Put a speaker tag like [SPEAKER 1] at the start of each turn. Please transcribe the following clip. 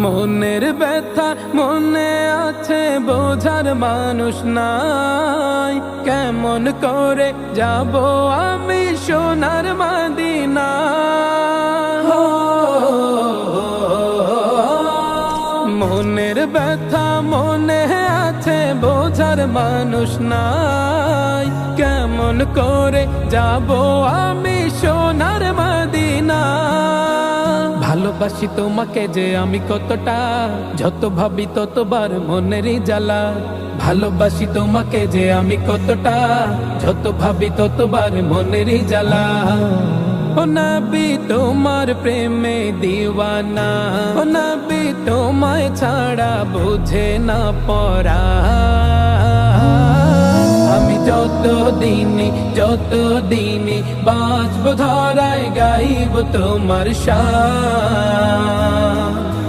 [SPEAKER 1] মনের ব্যথা মনে আছে, বোঝার মানুষ নাই। কেমন করে যাব আমি সোনার মদিনা? মনের ব্যথা মনে আছে, বোঝার মানুষ নাই। কেমন করে যাব আমি সোনার মদিনা? ভালোবাসি তোমাকে যে আমি কতটা, যত ভাবি ততবার মনেরই জ্বালা। ভালোবাসি তোমাকে যে আমি কতটা, যত ভাবি ততবার মনেরই জ্বালা। ও নবী তোমার প্রেমে দিওয়ানা, ও নবী তোমায় ছাড়া বুঝে না পরা। আমি যত দিনে বাঁচব ধরায় গাইব তোমার শান।